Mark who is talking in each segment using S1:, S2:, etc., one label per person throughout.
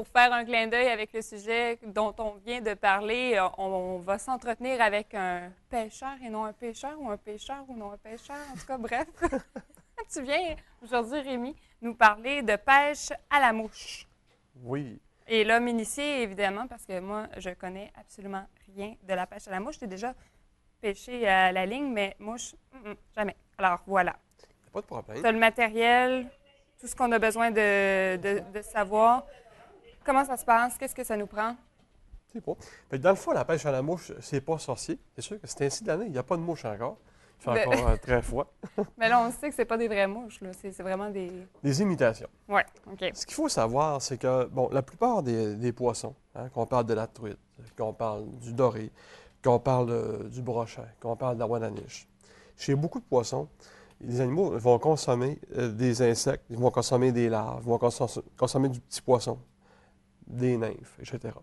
S1: pour faire un clin d'œil avec le sujet dont on vient de parler, on va s'entretenir avec un pêcheur et non un pêcheur ou non un pêcheur. En tout cas, bref. Tu viens aujourd'hui, Rémi, nous parler de pêche à la mouche.
S2: Oui.
S1: Et là, m'initier, évidemment, parce que moi, je connais absolument rien de la pêche à la mouche. J'ai déjà pêché à la ligne, mais mouche, jamais. Alors, voilà.
S2: Pas de problème.
S1: Tu as le matériel, tout ce qu'on a besoin de savoir. Comment ça se passe? Qu'est-ce que ça nous prend?
S2: C'est bon. Fait que dans le fond, la pêche à la mouche, c'est pas sorcier. C'est sûr que c'est ainsi de l'année. Il n'y a pas de mouche encore. Il fait encore très froid.
S1: Mais là, on sait que c'est pas des vraies mouches. Là. C'est vraiment des...
S2: Des imitations.
S1: Oui, OK.
S2: Ce qu'il faut savoir, c'est que, bon, la plupart des poissons, qu'on parle de la truite, qu'on parle du doré, qu'on parle du brochet, qu'on parle de la ouananiche, chez beaucoup de poissons, les animaux vont consommer des insectes, ils vont consommer des larves, ils vont consommer du petit poisson, des nymphes, etc.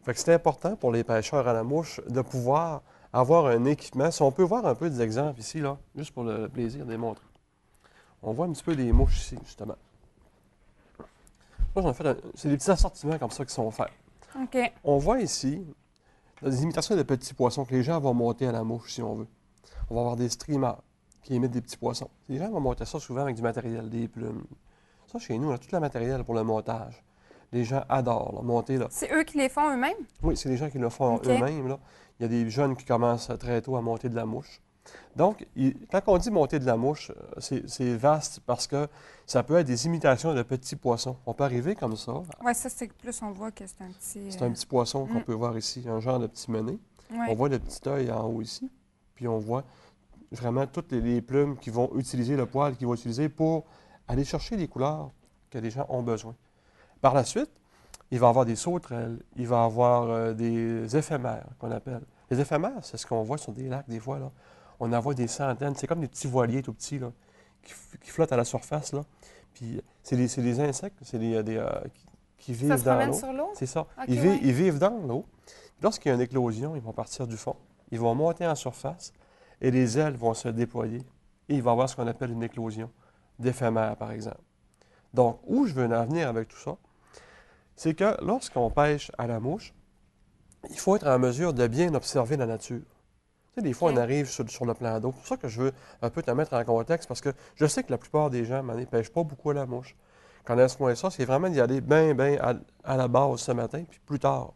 S2: Fait que c'est important pour les pêcheurs à la mouche de pouvoir avoir un équipement. Si on peut voir un peu des exemples ici, là, juste pour le plaisir de les montrer. On voit un petit peu des mouches ici, justement. Là, c'est des petits assortiments comme ça qui sont faits.
S1: OK.
S2: On voit ici des imitations de petits poissons que les gens vont monter à la mouche, si on veut. On va avoir des streamers qui émettent des petits poissons. Les gens vont monter ça souvent avec du matériel, des plumes. Ça, chez nous, on a tout le matériel pour le montage. Les gens adorent là, monter là.
S1: C'est eux qui les font eux-mêmes?
S2: Oui, c'est les gens qui le font
S1: OK.
S2: eux-mêmes. Là. Il y a des jeunes qui commencent très tôt à monter de la mouche. Donc, quand on dit monter de la mouche, c'est vaste parce que ça peut être des imitations de petits poissons. On peut arriver comme ça.
S1: Oui, ça, c'est plus on voit que c'est un petit...
S2: C'est un petit poisson qu'on peut voir ici, un genre de petit menet.
S1: Ouais.
S2: On voit le petit œil en haut ici. Puis on voit vraiment toutes les plumes qui vont utiliser, le poil qu'ils vont utiliser pour aller chercher les couleurs que les gens ont besoin. Par la suite, il va y avoir des sauterelles, il va y avoir des éphémères qu'on appelle. Les éphémères, c'est ce qu'on voit sur des lacs des fois. Là. On en voit des centaines. C'est comme des petits voiliers tout petits là, qui flottent à la surface. Là. Puis c'est des insectes, c'est qui vivent
S1: Ça se
S2: dans
S1: promène
S2: l'eau.
S1: sur l'eau?
S2: C'est ça.
S1: OK,
S2: Ils vivent dans l'eau. Lorsqu'il y a une éclosion, ils vont partir du fond. Ils vont monter en surface et les ailes vont se déployer. Et il va y avoir ce qu'on appelle une éclosion d'éphémères, par exemple. Donc, où je veux en venir avec tout ça, c'est que lorsqu'on pêche à la mouche, il faut être en mesure de bien observer la nature. Tu sais, des fois,
S1: OK.
S2: on arrive sur le plan d'eau. C'est pour ça que je veux un peu te mettre en contexte, parce que je sais que la plupart des gens, ne pêchent pas beaucoup à la mouche. Quand est-ce qu'on est ça, c'est vraiment d'y aller bien à la base ce matin, puis plus tard,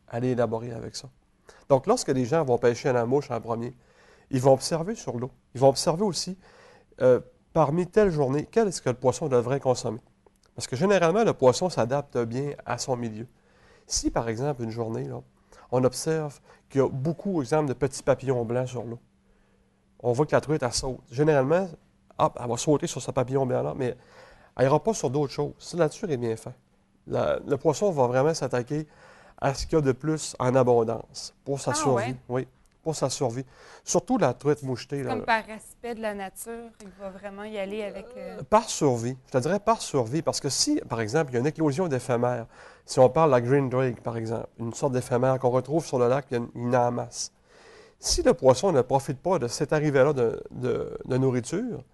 S2: aller élaborer avec ça. Donc, lorsque les gens vont pêcher à la mouche en premier, ils vont observer sur l'eau. Ils vont observer aussi, parmi telle journée, quel est-ce que le poisson devrait consommer. Parce que généralement, le poisson s'adapte bien à son milieu. Si, par exemple, une journée, là, on observe qu'il y a beaucoup, exemple, de petits papillons blancs sur l'eau, on voit que la truite, elle saute. Généralement, hop, elle va sauter sur ce papillon blanc-là, mais elle n'ira pas sur d'autres choses. Si la nature est bien faite, le poisson va vraiment s'attaquer à ce qu'il y a de plus en abondance pour sa survie.
S1: Ouais?
S2: Oui, pour sa survie. Surtout la truite mouchetée. Là,
S1: Comme par respect de la nature, il va vraiment y aller avec...
S2: Par survie. Je te dirais par survie. Parce que si, par exemple, il y a une éclosion d'éphémères, si on parle de la green drake, par exemple, une sorte d'éphémère qu'on retrouve sur le lac, il y en a en masse. Si le poisson ne profite pas de cette arrivée-là de nourriture,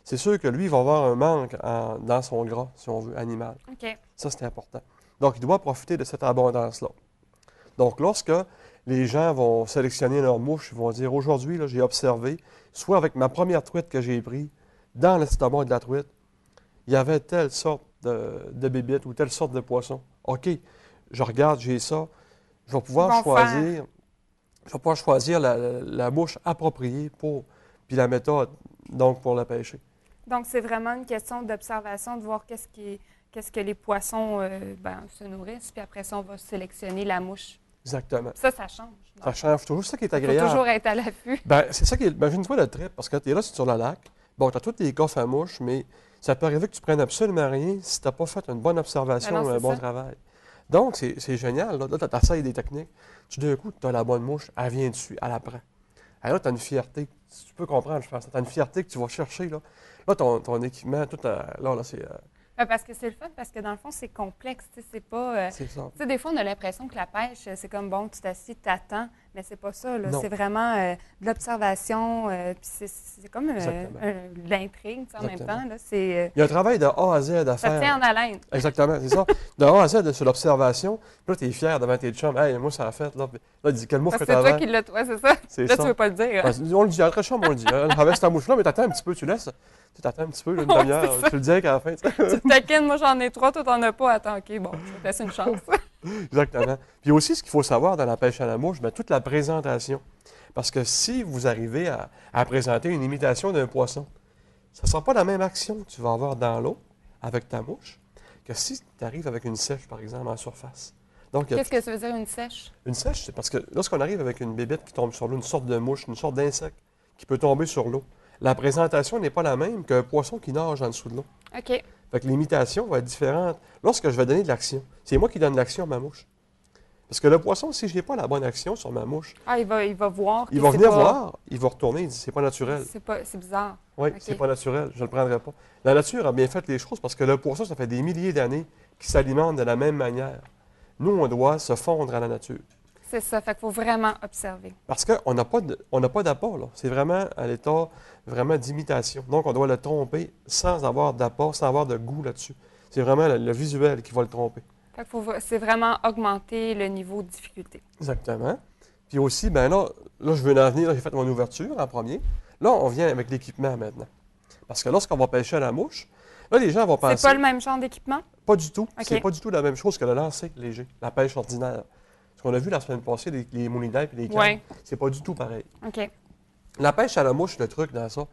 S2: c'est sûr que lui, il va avoir un manque dans son gras, si on veut, animal.
S1: OK.
S2: Ça, c'est important. Donc, il doit profiter de cette abondance-là. Donc, lorsque les gens vont sélectionner leurs mouches, ils vont dire, aujourd'hui, là, j'ai observé, soit avec ma première truite que j'ai prise, dans l'estomac de la truite, il y avait telle sorte de bébites ou telle sorte de poisson. OK, je regarde, j'ai ça, je vais pouvoir choisir la mouche appropriée puis la méthode, donc, pour la pêcher.
S1: Donc, c'est vraiment une question d'observation, de voir qu'est-ce que les poissons se nourrissent, puis après ça, on va sélectionner la mouche.
S2: Exactement.
S1: Ça change.
S2: Ça change toujours. C'est ça qui est
S1: Il faut
S2: agréable.
S1: toujours être à l'affût.
S2: Ben, c'est ça qui est. Imagine-toi le trip, parce que tu es là, c'est sur le lac. Bon, tu as tous tes coffres à mouches, mais ça peut arriver que tu prennes absolument rien si tu n'as pas fait une bonne observation
S1: Ben non,
S2: ou un
S1: c'est
S2: bon
S1: ça.
S2: travail. Donc, c'est génial. Là, tu essayes des techniques. Tout d'un coup, tu as la bonne mouche, elle vient dessus, elle apprend. Alors là, tu as une fierté. Tu peux comprendre, je pense. Tu as une fierté que tu vas chercher. Là ton équipement, tout. Là, c'est.
S1: Parce que c'est le fun, parce que dans le fond, c'est complexe. C'est pas.
S2: C'est ça.
S1: Tu sais, des fois, on a l'impression que la pêche, c'est comme bon, tu t'assieds, t'attends. Mais c'est pas ça, là.
S2: Non.
S1: C'est vraiment de l'observation, puis c'est comme
S2: Exactement.
S1: de l'intrigue, tu sais, en même
S2: Exactement.
S1: temps, là. C'est,
S2: Il y a un travail de A à Z à
S1: ça
S2: faire.
S1: tient en haleine.
S2: Exactement, c'est ça. De A à Z sur l'observation. Puis là, tu es fier devant tes chums. Hey, moi, ça a fait. Là, il dit quel mot
S1: Parce
S2: que
S1: que
S2: tu
S1: c'est toi
S2: avant?
S1: qui l'as, toi, c'est ça?
S2: C'est
S1: Là,
S2: ça.
S1: tu veux pas le dire. Hein?
S2: On le dit, entre chums, on le dit. Hein, avec cette mouche-là, mais t'attends un petit peu, tu laisses. Tu t'attends un petit peu, là, une
S1: Ouais,
S2: demi-heure.
S1: c'est ça.
S2: Tu le dis qu'à la fin. Tu sais.
S1: Tu te taquines, moi j'en ai 3, toi t'en as pas. Attends, OK, bon, je vais te laisser une chance.
S2: Exactement. Puis aussi, ce qu'il faut savoir dans la pêche à la mouche, bien, toute la présentation. Parce que si vous arrivez à présenter une imitation d'un poisson, ça ne sera pas la même action que tu vas avoir dans l'eau avec ta mouche que si tu arrives avec une sèche, par exemple, en surface. Donc, il y a
S1: Qu'est-ce que ça veut dire une sèche?
S2: une sèche, c'est parce que lorsqu'on arrive avec une bébête qui tombe sur l'eau, une sorte de mouche, une sorte d'insecte qui peut tomber sur l'eau, la présentation n'est pas la même qu'un poisson qui nage en dessous de l'eau.
S1: OK.
S2: Fait que l'imitation va être différente lorsque je vais donner de l'action. C'est moi qui donne l'action à ma mouche. Parce que le poisson, si je n'ai pas la bonne action sur ma mouche,
S1: Ah, il va voir.
S2: il
S1: que
S2: va
S1: c'est
S2: venir
S1: pas-
S2: voir, il va retourner, il dit c'est pas naturel.
S1: C'est bizarre.
S2: Oui,
S1: OK.
S2: c'est pas naturel, je ne le prendrai pas. La nature a bien fait les choses parce que le poisson, ça fait des milliers d'années qu'il s'alimente de la même manière. Nous, on doit se fondre à la nature.
S1: C'est ça, fait qu'il faut vraiment observer.
S2: Parce qu'on n'a pas d'apport, là. C'est vraiment à l'état vraiment d'imitation. Donc, on doit le tromper sans avoir d'apport, sans avoir de goût là-dessus. C'est vraiment le visuel qui va le tromper.
S1: Fait qu'il c'est vraiment augmenter le niveau de difficulté.
S2: Exactement. Puis aussi, ben là je veux en venir, là, j'ai fait mon ouverture en premier. Là, on vient avec l'équipement maintenant. Parce que lorsqu'on va pêcher à la mouche, là, les gens vont penser...
S1: C'est pas le même genre d'équipement?
S2: Pas du tout.
S1: OK.
S2: C'est pas du tout la même chose que le lancer léger, la pêche ordinaire. Ce qu'on a vu la semaine passée, les moulinets et les cannes,
S1: Ouais.
S2: c'est pas du tout pareil.
S1: OK.
S2: La pêche à la mouche, le truc dans ça,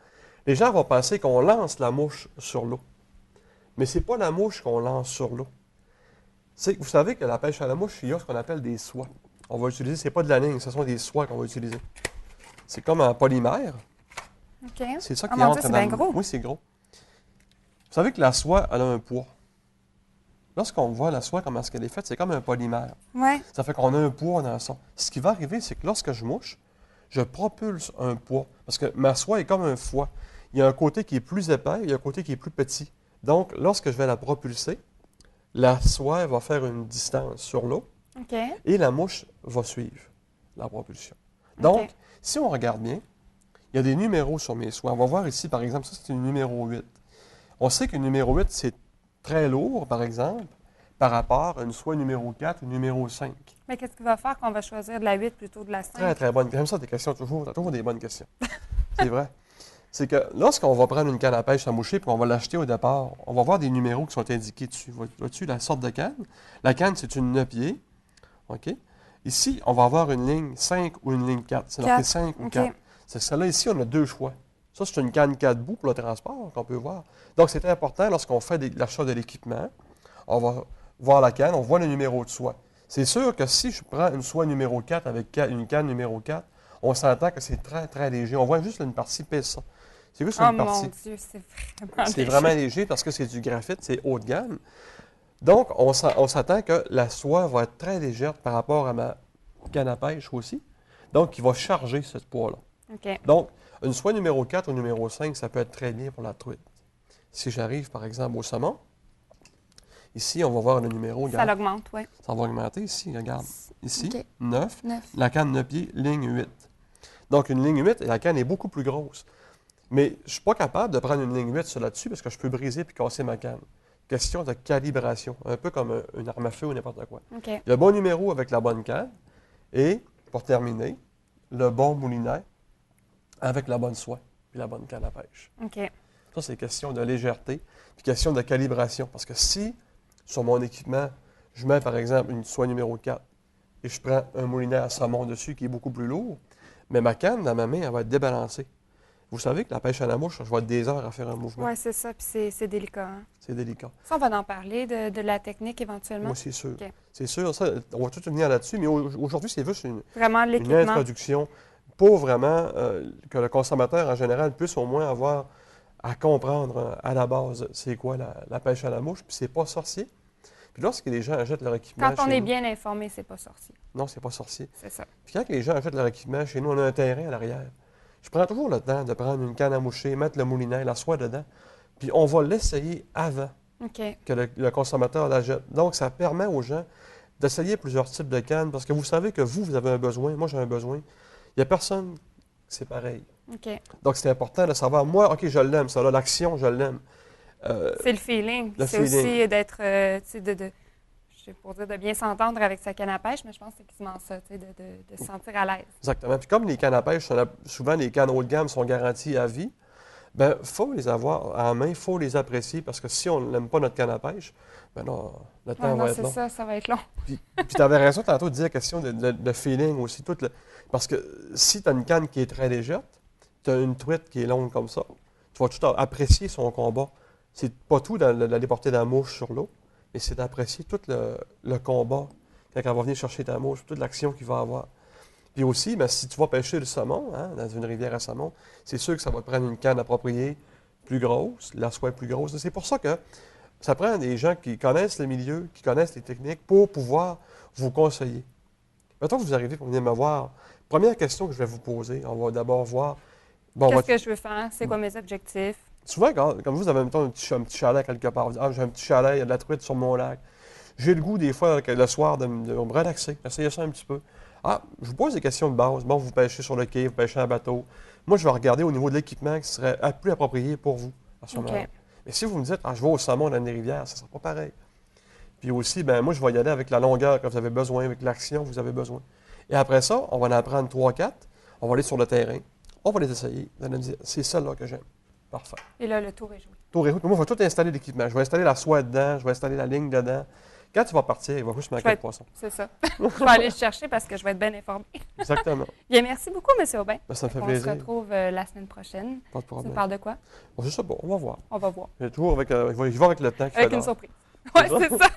S2: les gens vont penser qu'on lance la mouche sur l'eau. Mais c'est pas la mouche qu'on lance sur l'eau. Vous savez que la pêche à la mouche, il y a ce qu'on appelle des soies. On va utiliser, c'est pas de la ligne, ce sont des soies qu'on va utiliser. C'est comme en polymère.
S1: OK.
S2: C'est ça
S1: Ah,
S2: qui
S1: mon
S2: entre
S1: Dieu, c'est
S2: dans
S1: bien gros.
S2: Oui, c'est gros. Vous savez que la soie, elle a un poids. Lorsqu'on voit la soie, comment est-ce qu'elle est faite, c'est comme un polymère.
S1: Ouais.
S2: Ça fait qu'on a un poids dans ça. Ce qui va arriver, c'est que lorsque je mouche, je propulse un poids. Parce que ma soie est comme un foie. Il y a un côté qui est plus épais, il y a un côté qui est plus petit. Donc, lorsque je vais la propulser, la soie va faire une distance sur l'eau
S1: OK.
S2: et la mouche va suivre la propulsion. Donc,
S1: OK.
S2: si on regarde bien, il y a des numéros sur mes soies. On va voir ici, par exemple, ça c'est une numéro 8. On sait que numéro 8, c'est très lourd, par exemple, par rapport à une soie numéro 4 ou numéro 5.
S1: Mais qu'est-ce qui va faire qu'on va choisir de la 8 plutôt de la 5?
S2: Très, très bonne. J'aime ça, des questions, t'as toujours des bonnes questions. C'est vrai. C'est que lorsqu'on va prendre une canne à pêche à moucher et qu'on va l'acheter au départ, on va voir des numéros qui sont indiqués dessus. Vois-tu la sorte de canne? La canne, c'est une 9 pieds. OK? Ici, on va avoir une ligne 5 ou une ligne 4. C'est marqué 5 ou
S1: OK.
S2: 4. C'est celle-là, ici, on a deux choix. Ça, c'est une canne 4 bouts pour le transport qu'on peut voir. Donc, c'est important lorsqu'on fait l'achat de l'équipement. On va voir la canne, on voit le numéro de soie. C'est sûr que si je prends une soie numéro 4 avec une canne numéro 4, on s'entend que c'est très, très léger. On voit juste une partie pèse. C'est juste
S1: Oh
S2: une partie.
S1: mon Dieu, c'est vraiment
S2: C'est
S1: léger.
S2: vraiment léger parce que c'est du graphite, c'est haut de gamme. Donc, on s'attend que la soie va être très légère par rapport à ma canne à pêche aussi. Donc, il va charger ce poids-là.
S1: OK.
S2: Donc, une soie numéro 4 ou numéro 5, ça peut être très bien pour la truite. Si j'arrive, par exemple, au saumon, ici, on va voir le numéro.
S1: Ça
S2: Regarde,
S1: l'augmente, oui.
S2: ça va augmenter ici, regarde. Ici,
S1: OK.
S2: 9.
S1: 9.
S2: La canne 9 pieds, ligne 8. Donc, une ligne 8, et la canne est beaucoup plus grosse. Mais je ne suis pas capable de prendre une ligne 8 sur là-dessus parce que je peux briser puis casser ma canne. Question de calibration, un peu comme une arme à feu ou n'importe quoi.
S1: OK.
S2: Le bon numéro avec la bonne canne et, pour terminer, le bon moulinet avec la bonne soie et la bonne canne à pêche.
S1: OK.
S2: Ça, c'est question de légèreté puis question de calibration. Parce que si, sur mon équipement, je mets, par exemple, une soie numéro 4 et je prends un moulinet à saumon dessus qui est beaucoup plus lourd, mais ma canne, dans ma main, elle va être débalancée. Vous savez que la pêche à la mouche, je vais être des heures à faire un mouvement.
S1: Oui, c'est ça, puis c'est délicat. Hein?
S2: C'est délicat.
S1: Ça, on va en parler de la technique éventuellement.
S2: Moi, c'est sûr.
S1: OK.
S2: C'est sûr, ça, on va tout venir là-dessus, mais aujourd'hui, c'est juste
S1: Vraiment
S2: une
S1: l'équipement.
S2: introduction pour vraiment que le consommateur, en général, puisse au moins avoir à comprendre à la base c'est quoi la pêche à la mouche, puis c'est pas sorcier. Puis lorsque les gens achètent leur équipement
S1: Quand on
S2: chez
S1: est
S2: nous-
S1: bien informé, c'est pas sorcier.
S2: Non, c'est pas sorcier.
S1: C'est ça.
S2: Puis quand les gens achètent leur équipement chez nous, on a un terrain à l'arrière. Je prends toujours le temps de prendre une canne à moucher, mettre le moulinet, la soie dedans, puis on va l'essayer avant
S1: OK.
S2: que le consommateur la jette. Donc, ça permet aux gens d'essayer plusieurs types de cannes parce que vous savez que vous avez un besoin, moi j'ai un besoin. Il n'y a personne, c'est pareil.
S1: OK.
S2: Donc, c'est important de savoir, moi, OK, je l'aime, ça, là, l'action, je l'aime.
S1: C'est le feeling.
S2: Le
S1: C'est
S2: feeling.
S1: aussi d'être, tu sais, je sais pas dire de bien s'entendre avec sa canne à pêche, mais je pense que c'est quasiment ça, tu sais, de se sentir à l'aise.
S2: Exactement. Puis comme les cannes à pêche, souvent les cannes haut de gamme sont garanties à vie, bien, il faut les avoir en main, il faut les apprécier parce que si on n'aime pas notre canne à pêche, bien non, le temps
S1: Ouais, non,
S2: va être
S1: c'est
S2: long.
S1: ça va être long.
S2: Puis tu avais raison tantôt de dire la question de feeling aussi. Parce que si tu as une canne qui est très légère, tu as une truite qui est longue comme ça, tu vas tout apprécier son combat. C'est pas tout d'aller porter la mouche sur l'eau, mais c'est d'apprécier tout le combat quand elle va venir chercher ta mouche, toute l'action qu'il va avoir. Puis aussi, bien, si tu vas pêcher le saumon, hein, dans une rivière à saumon, c'est sûr que ça va te prendre une canne appropriée, plus grosse, la soie plus grosse. C'est pour ça que ça prend des gens qui connaissent le milieu, qui connaissent les techniques pour pouvoir vous conseiller. Mettons que vous arrivez pour venir me voir. Première question que je vais vous poser, on va d'abord voir. Bon,
S1: Qu'est-ce que je veux faire? C'est quoi mes objectifs?
S2: souvent, comme vous avez mettons, un petit chalet quelque part, vous dites, ah, j'ai un petit chalet, il y a de la truite sur mon lac. J'ai le goût, des fois, le soir, de me relaxer, essayer ça un petit peu. Ah, je vous pose des questions de base. Bon, vous pêchez sur le quai, vous pêchez en bateau. Moi, je vais regarder au niveau de l'équipement qui serait plus approprié pour vous à ce moment-là. Mais si vous me dites, ah, je vais au saumon dans les rivières, ça ne sera pas pareil. Puis aussi, ben moi, je vais y aller avec la longueur que vous avez besoin, avec l'action que vous avez besoin. Et après ça, on va en prendre 3-4. On va aller sur le terrain. On va les essayer. Vous allez me dire, c'est celle-là que j'aime. Parfait.
S1: Et là, le tour est joué.
S2: Tour et route. Moi, je vais tout installer l'équipement. Je vais installer la soie dedans. Je vais installer la ligne dedans. Quand tu vas partir, il va juste manquer de poisson.
S1: C'est ça. Je vais aller le chercher parce que je vais être bien informée.
S2: Exactement.
S1: Bien, merci beaucoup, M. Aubin.
S2: Ben, ça me fait
S1: On
S2: plaisir.
S1: se retrouve la semaine prochaine.
S2: Pas de
S1: Tu
S2: problème.
S1: me parles de quoi?
S2: Bon, je sais pas. On va voir.
S1: On va voir.
S2: Je vais toujours avec le temps qui fait
S1: Avec une
S2: l'or.
S1: surprise. Oui, c'est ça.